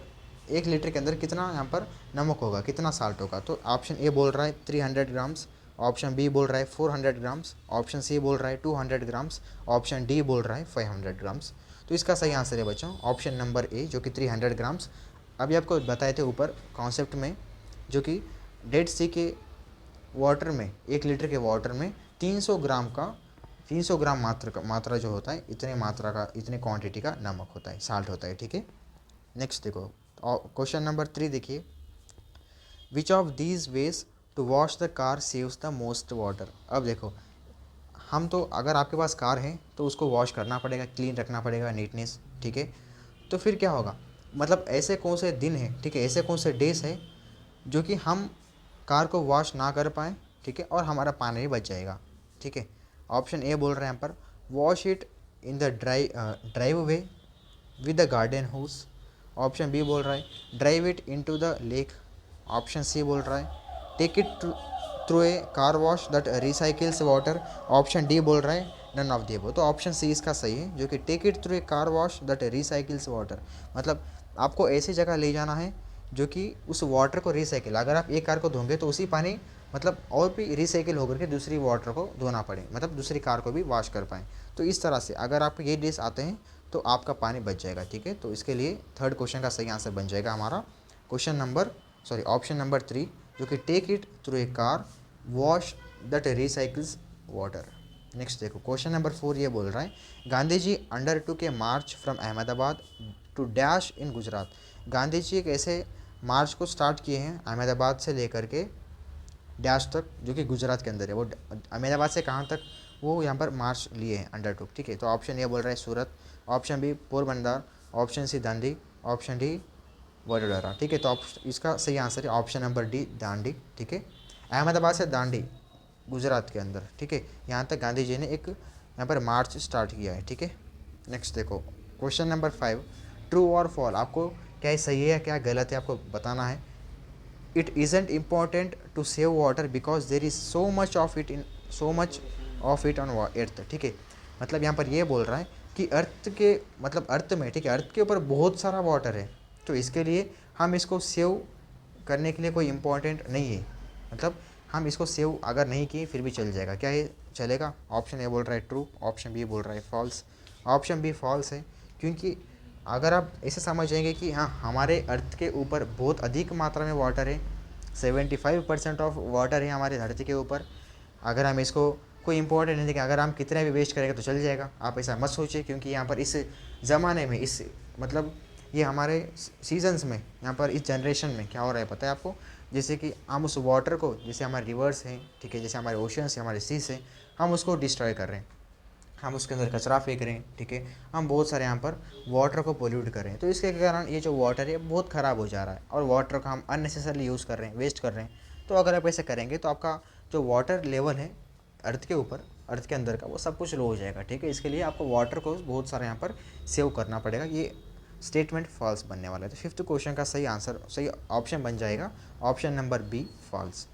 1 लीटर के अंदर कितना यहाँ पर नमक होगा, कितना साल्ट होगा। तो ऑप्शन ए बोल रहा है 300 ग्राम्स, ऑप्शन बी बोल रहा है 400 ग्राम्स, ऑप्शन सी बोल रहा है 200 ग्राम्स, ऑप्शन डी बोल रहा है 500 ग्राम्स। तो इसका सही आंसर है बच्चों ऑप्शन नंबर ए, जो कि 300 ग्राम्स। अभी आपको बताए थे ऊपर कॉन्सेप्ट में, जो कि डेड सी के वाटर में 1 लीटर के वाटर में 300 ग्राम मात्रा जो होता है, इतने मात्रा का, इतने क्वांटिटी का नमक होता है, साल्ट होता है। ठीक है, नेक्स्ट देखो क्वेश्चन नंबर 3 देखिए, which of these ways to wash the car saves the most water. अब देखो हम तो, अगर आपके पास कार है तो उसको वॉश करना पड़ेगा, क्लीन रखना पड़ेगा, नीटनेस। ठीक है, तो फिर क्या होगा, मतलब ऐसे कौन से दिन हैं, ठीक है, ऐसे कौन से डेज है जो कि हम कार को वॉश ना कर पाएँ, ठीक है, और हमारा पानी भी बच जाएगा। ठीक है, ऑप्शन ए बोल रहे हैं यहाँ पर wash it in the driveway with the garden hose, option B बोल रहा है drive it into the lake, option C बोल रहा है take it through a car wash that recycles water, option D बोल रहा है नन ऑफ दी अबव। तो ऑप्शन सी इसका सही है, जो कि take it through a car wash that recycles water, मतलब आपको ऐसी जगह ले जाना है जो कि उस वाटर को रिसाइकिल, अगर आप एक कार को धोंगे तो उसी पानी मतलब और भी रिसाइकिल होकर के दूसरी वाटर को धोना पड़े, मतलब दूसरी कार को भी वॉश कर पाएँ। तो इस तरह से अगर आपको ये डेज आते हैं तो आपका पानी बच जाएगा। ठीक है, तो इसके लिए थर्ड क्वेश्चन का सही आंसर बन जाएगा हमारा ऑप्शन नंबर 3, जो कि take it through a car wash that recycles water. Next देखो क्वेश्चन नंबर 4 ये बोल रहा है Gandhi ji undertook a march from Ahmedabad to dash in Gujarat. Gandhi ji एक ऐसे मार्च को स्टार्ट किए हैं अहमदाबाद से लेकर के डैश तक, जो कि गुजरात के अंदर है। वो अहमदाबाद से कहाँ तक वो यहाँ पर मार्च लिए हैं अंडरटूक। ठीक है, तो ऑप्शन ए बोल रहा है Surat, option B Porbandar, option C Dandi, option D Vadodara. ठीक है, तो इसका सही आंसर है ऑप्शन नंबर डी दांडी। ठीक है, अहमदाबाद से दांडी गुजरात के अंदर, ठीक है, यहाँ तक गांधी जी ने एक यहाँ पर मार्च स्टार्ट किया है। ठीक है, नेक्स्ट देखो क्वेश्चन नंबर 5, ट्रू और फॉल, आपको क्या सही है क्या गलत है आपको बताना है। It isn't important to save water because there is so much of it on earth. ठीक है, मतलब यहाँ पर ये बोल रहा है कि अर्थ के, मतलब अर्थ में, ठीक है, अर्थ के ऊपर बहुत सारा वाटर है, तो इसके लिए हम इसको सेव करने के लिए कोई इम्पोर्टेंट नहीं है, मतलब हम इसको सेव अगर नहीं किए फिर भी चल जाएगा। क्या ये चलेगा? ऑप्शन ए बोल रहा है ट्रू, ऑप्शन बी बोल रहा है फॉल्स। ऑप्शन बी फॉल्स है, क्योंकि अगर आप ऐसे समझ जाएंगे कि हाँ हमारे अर्थ के ऊपर बहुत अधिक मात्रा में वाटर है, 75% ऑफ वाटर है हमारे धरती के ऊपर, अगर हम इसको कोई इंपॉर्टेंट नहीं देखें, अगर हम कितने भी वेस्ट करेंगे तो चल जाएगा। आप ऐसा मत सोचिए, क्योंकि यहाँ पर इस ज़माने में, इस मतलब ये हमारे सीजन्स में, यहाँ पर इस जनरेशन में क्या हो रहा है पता है आपको, जैसे कि हम उस वाटर को, जैसे हमारे रिवर्स हैं, ठीक है, जैसे हमारे ओशंस हैं, हमारे सीस हैं, हम उसको डिस्ट्रॉय कर रहे हैं, हम उसके अंदर कचरा फेंक रहे हैं, ठीक है, हम बहुत सारे यहाँ पर वाटर को पोल्यूट कर रहे हैं। तो इसके कारण ये जो वाटर है बहुत ख़राब हो जा रहा है, और वाटर का हम अननेसेसरली यूज़ कर रहे हैं, वेस्ट कर रहे हैं। तो अगर आप ऐसे करेंगे तो आपका जो वाटर लेवल है अर्थ के ऊपर, अर्थ के अंदर का, वो सब कुछ लो हो जाएगा। ठीक है, इसके लिए आपको वाटर को बहुत सारा यहाँ पर सेव करना पड़ेगा। ये स्टेटमेंट फॉल्स बनने वाला है। तो फिफ्थ क्वेश्चन का सही आंसर, सही ऑप्शन बन जाएगा ऑप्शन नंबर बी फॉल्स।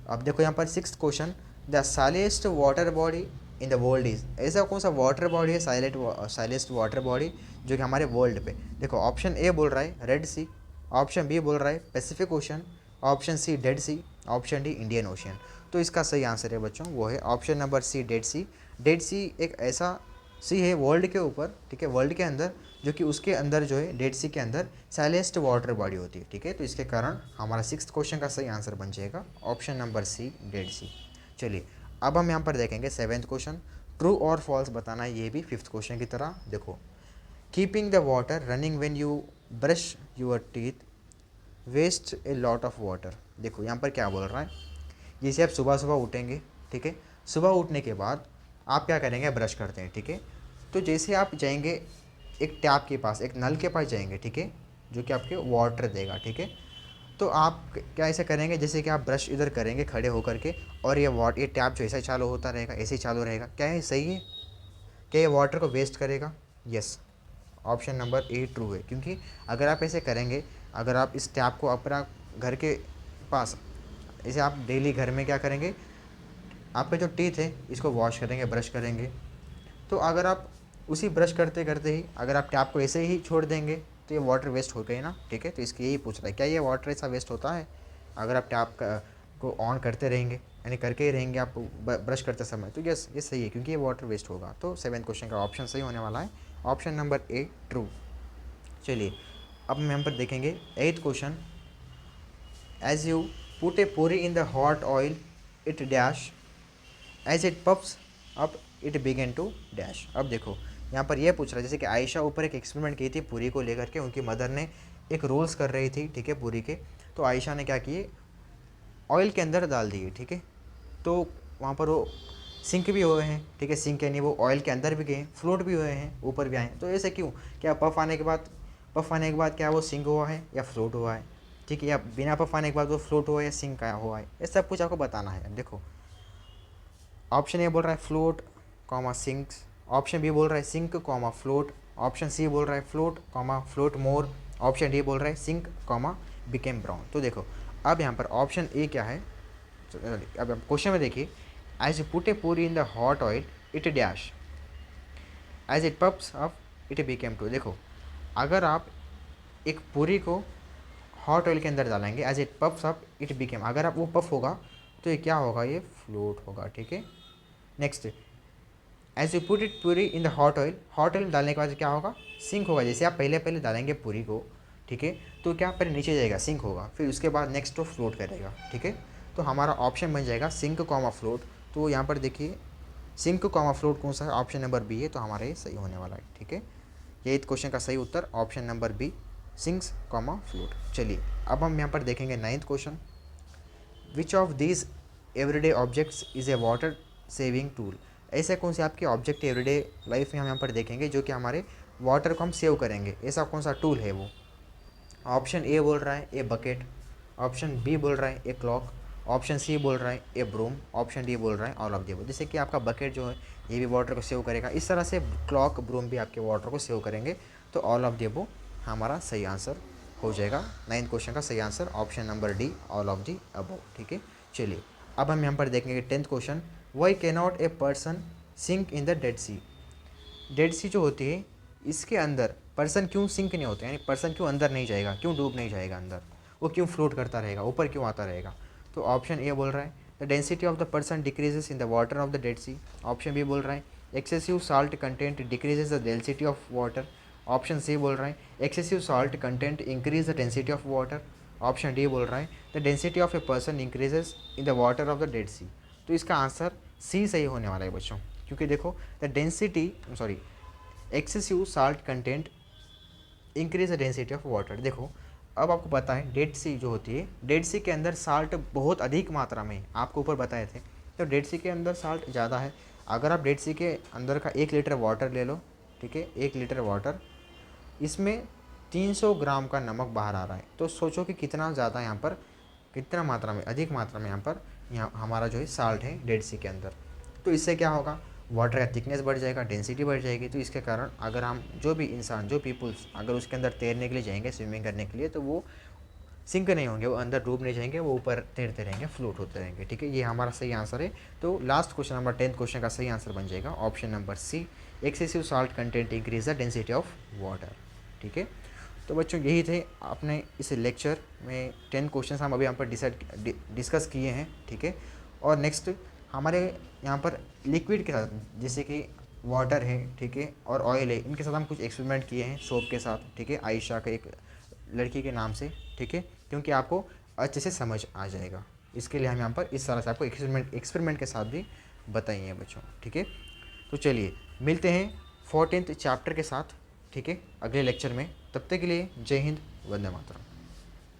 अब देखो यहाँ पर sixth question, the saltiest water body in the world is, ऐसा कौन सा वाटर बॉडी है साइलेस्ट वाटर बॉडी जो कि हमारे वर्ल्ड पे। देखो ऑप्शन ए बोल रहा है रेड सी, ऑप्शन बी बोल रहा है Pacific Ocean, option C dead sea, option D Indian ocean. तो इसका सही आंसर है बच्चों वो है option number C dead sea. Dead sea एक ऐसा सी है वर्ल्ड के ऊपर, ठीक है, वर्ल्ड के अंदर, जो कि उसके अंदर जो है डेड सी के अंदर सैलेस्ट वाटर बॉडी होती है, ठीक है। तो इसके कारण हमारा 6th क्वेश्चन का सही आंसर बन जाएगा ऑप्शन नंबर सी, डेड सी। चलिए अब हम यहाँ पर देखेंगे 7th क्वेश्चन, ट्रू और फॉल्स बताना है, ये भी 5th क्वेश्चन की तरह। देखो, keeping the water running when you brush your teeth waste a lot of water. देखो यहाँ पर क्या बोल रहा है, जैसे आप सुबह सुबह उठेंगे, ठीक है, सुबह उठने के बाद आप क्या करेंगे, ब्रश करते हैं, ठीक है। तो जैसे आप जाएंगे एक टैप के पास, एक नल के पास जाएंगे, ठीक है, जो कि आपके वाटर देगा, ठीक है। तो आप क्या ऐसे करेंगे, जैसे कि आप ब्रश इधर करेंगे खड़े होकर के, और ये टैप जो ऐसा ही चालू होता रहेगा, ऐसे ही चालू रहेगा, क्या है सही है? क्या ये वाटर को वेस्ट करेगा? Yes, option number A true है। क्योंकि अगर आप ऐसे करेंगे, अगर आप इस टैप को अपना घर के पास, इसे आप डेली घर में क्या करेंगे, आपके जो टीथ है इसको वॉश करेंगे, ब्रश करेंगे, तो अगर आप उसी ब्रश करते करते ही अगर आप टैप को ऐसे ही छोड़ देंगे तो ये वाटर वेस्ट हो गई ना, ठीक है। तो इसकी यही पूछ रहा है, क्या ये वाटर ऐसा वेस्ट होता है अगर आप टैप को ऑन करते रहेंगे, यानी करके ही रहेंगे आप ब्रश करते समय? तो यस, ये सही है, क्योंकि ये वाटर वेस्ट होगा। तो 7th क्वेश्चन का ऑप्शन सही होने वाला है, ऑप्शन नंबर ए ट्रू। चलिए अब हम यहाँ पर देखेंगे 8th question, as you put a puri in the hot oil it dash, as it puffs up it begin to dash. अब देखो यहाँ पर यह पूछ रहा है, जैसे कि आयशा ऊपर एक एक्सपेरिमेंट की थी पूरी को लेकर के, उनकी मदर ने एक रोल्स कर रही थी, ठीक है, पूरी के। तो आयशा ने क्या किए, ऑयल के अंदर डाल दिए, ठीक है। तो वहाँ पर वो सिंक भी हुए हैं, ठीक है, सिंक यानी वो ऑयल के अंदर भी गए, फ्लोट भी हुए हैं, ऊपर भी आए हैं। तो ऐसे क्यों, क्या पफ आने के बाद क्या वो सिंक हुआ है या फ्लोट हुआ है, ठीक है, या बिना पफ आने के बाद वो फ्लोट हुआ है या सिंक आया हुआ है, ये सब कुछ आपको बताना है। देखो ऑप्शन ए बोल रहा है float comma sinks, option B बोल रहा है sink comma float, option C बोल रहा है float comma float more, option D बोल रहा है सिंक कॉमा बिकेम ब्राउन। तो देखो अब यहाँ पर ऑप्शन ए क्या है, अब क्वेश्चन में देखिए, as you put a puri in the hot oil it dash, as it puffs up it became to. देखो अगर आप एक पूरी को हॉट ऑयल के अंदर डालेंगे, as it puffs up it became, अगर आप वो पफ होगा तो ये क्या होगा, ये फ्लोट होगा, ठीक है। Next, as you put it puri in the hot oil डालने के बाद क्या होगा, सिंक होगा। जैसे आप पहले पहले डालेंगे पूरी को, ठीक है, तो क्या पहले नीचे जाएगा, सिंक होगा, फिर उसके बाद नेक्स्ट तो फ्लोट करेगा, ठीक है। तो हमारा ऑप्शन बन जाएगा सिंक कॉमा फ्लोट। तो यहाँ पर देखिए सिंक कॉमा फ्लोट कौन सा है, ऑप्शन नंबर बी है, तो हमारा ये सही होने वाला है, ठीक है। ये 8th क्वेश्चन का सही उत्तर option number B, sinks comma float. चलिए अब हम यहाँ पर देखेंगे 9th question, which of these everyday objects is a water saving tool. ऐसे कौन से आपके ऑब्जेक्ट एवरीडे लाइफ में हम यहाँ पर देखेंगे जो कि हमारे वाटर को हम सेव करेंगे, ऐसा कौन सा टूल है वो? ऑप्शन ए बोल रहा है ए बकेट, ऑप्शन बी बोल रहा है ए क्लॉक, ऑप्शन सी बोल रहा है ए ब्रूम, ऑप्शन डी बोल रहा है ऑल ऑफ द अबव। जैसे कि आपका बकेट जो है ये भी वाटर को सेव करेगा, इस तरह से क्लॉक ब्रूम भी आपके वाटर को सेव करेंगे। तो ऑल ऑफ द अबव हमारा सही आंसर हो जाएगा 9th क्वेश्चन का सही answer option number D, all of the above, ठीक है। चलिए अब हम यहाँ पर देखेंगे 10th question, why cannot a person sink in the dead sea. Dead sea जो होती है इसके अंदर पर्सन क्यों सिंक नहीं होते, यानी पर्सन क्यों अंदर नहीं जाएगा, क्यों डूब नहीं जाएगा अंदर, वो क्यों फ्लोट करता रहेगा, ऊपर क्यों आता रहेगा? तो ऑप्शन ए बोल रहा है the density of the person decreases in the water of the dead sea, option B बोल रहा है excessive salt content decreases the density of water, option C बोल रहा है excessive salt content increase the density of water, option D बोल रहा है the density of a person increases in the water of the dead sea. तो इसका आंसर सी सही होने वाला है बच्चों, क्योंकि देखो the density sorry excessive salt content increase the density of water. देखो अब आपको पता है डेड सी जो होती है, डेड सी के अंदर साल्ट बहुत अधिक मात्रा में आपको ऊपर बताए थे, तो डेड सी के अंदर साल्ट ज़्यादा है। अगर आप डेड सी के अंदर का 1 लीटर वाटर ले लो, ठीक है, 1 लीटर वाटर, इसमें 300 ग्राम का नमक बाहर आ रहा है, तो सोचो कि कितना ज़्यादा यहाँ पर, कितना मात्रा में, अधिक मात्रा में यहाँ हमारा जो है साल्ट है डेड सी के अंदर। तो इससे क्या होगा, वाटर का थिकनेस बढ़ जाएगा, डेंसिटी बढ़ जाएगी। तो इसके कारण अगर हम जो भी इंसान, जो पीपुल्स अगर उसके अंदर तैरने के लिए जाएंगे, स्विमिंग करने के लिए, तो वो सिंक नहीं होंगे, वो अंदर डूब नहीं जाएंगे, वो ऊपर तैरते रहेंगे, फ्लोट होते रहेंगे, ठीक है। ये हमारा सही आंसर है। तो last question number 10th question का सही आंसर बन जाएगा option number C, excessive salt content increase the density of water, ठीक है। तो बच्चों यही थे अपने इस लेक्चर में 10 क्वेश्चन हम अभी यहाँ पर डिस्कस किए हैं, ठीक है। और नेक्स्ट हमारे यहाँ पर लिक्विड के साथ, जैसे कि वाटर है, ठीक है, और ऑयल है, इनके साथ हम कुछ एक्सपेरिमेंट किए हैं सोप के साथ, ठीक है, आयशा का एक लड़की के नाम से, ठीक है, क्योंकि आपको अच्छे से समझ आ जाएगा, इसके लिए हम यहाँ पर इस तरह से आपको एक्सपेरिमेंट के साथ भी बताइए हैं बच्चों, ठीक है। तो चलिए मिलते हैं 14th चैप्टर के साथ, ठीक है, अगले लेक्चर में। तब तक के लिए जय हिंद, वंदे मातरम।